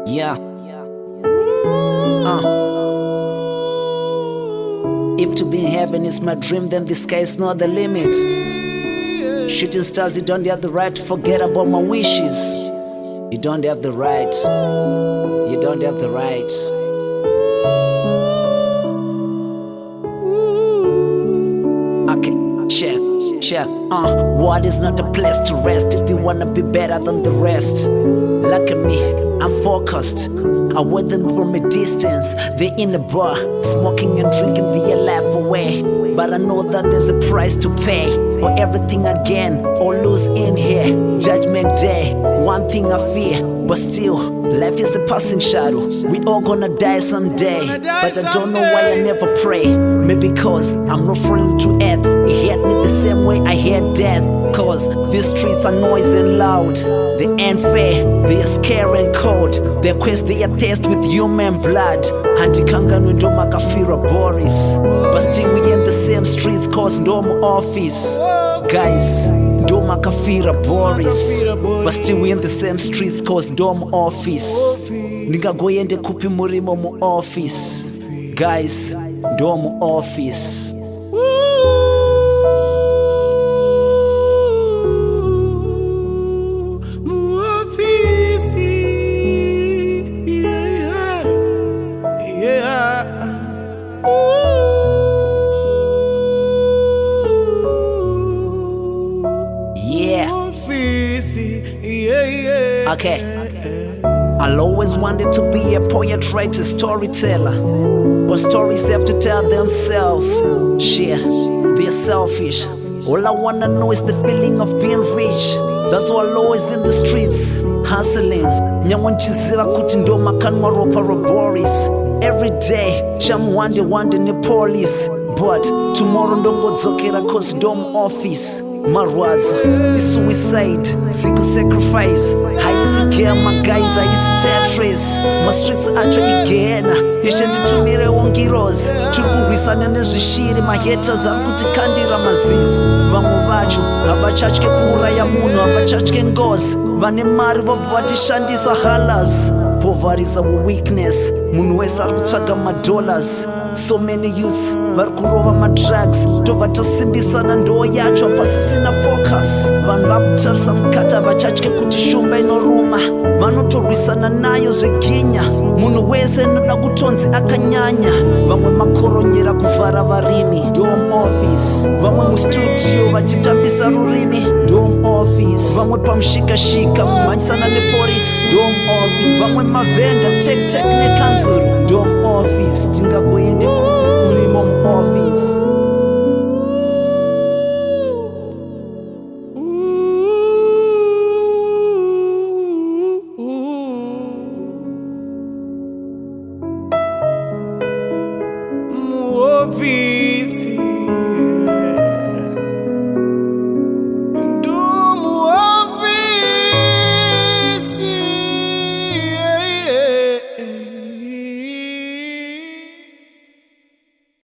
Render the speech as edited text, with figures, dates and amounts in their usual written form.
Yeah. If to be in heaven is my dream, then the sky is not the limit. Shooting stars, you don't have the right to forget about my wishes. You don't have the right. You don't have the right. Okay, check. What is not a place to rest if you wanna be better than the rest? Look at me, I'm focused. I watch them from a distance. They're in a bar, smoking and drinking their life away. But I know that there's a price to pay for everything I gain or lose in here. Judgment day, one thing I fear, but still, life is a passing shadow. We all gonna die someday, but I don't know why I never pray. Maybe cause I'm referring to earth. It hit me the same way I hear death. Cause these streets are noisy and loud. They ain't fair, they are scary and cold. They quest their thirst with human blood. Handikangano ndo makafira Boris. But still we in the same streets cause no muOffice. Guys, ndo makafira Boris. But still we in the same streets cause no muOffice. Ningagoyende kupi murimo muOffice. Guys, ndo muOffice. Okay, I'll always wanted to be a poet, writer, storyteller. But stories have to tell themselves. Shit, they're selfish. All I wanna know is the feeling of being rich. That's why I'm always in the streets, hustling. Nyawanchiziva kuti ndo makanwa ropa Boris. Every day, sham wande ni police. But tomorrow ndongodzokera cause ndo muOffice. Marwaza, is suicide, siku sacrifice. Haizigea my guys, haisi Tetris. My streets acho igena, yeshenditumire wongirozi. Turikurisana nezvishiri, my haters arikutikandira mazizi. Vamwe vacho, havachatye kuuraya munhu, havachatye ngozi. Vane mari vobva vatishandisa halas. Poverty is our weakness, munhu wese arikutsvaga madollars. So many youths varikurova madrugs, tovatosimbisana ndoo yacho pasisina focus. Vanhu vakutarisa mukata vachatye kuti shumba inoruma, vanotorwisana nayo zveginya. Munhu wese noda kutonzi akanyanya. Vamwe makoronyera kuvhara varimi, ndo muOffice. Vamwe mustudio vachitambisa rurimi, ndo muOffice. Vamwe pamushikashika kumhanyisana nepolisi, ndo muOffice. Vamwe mavenda tek nekanzuru, ndo muOffice. Tingagoende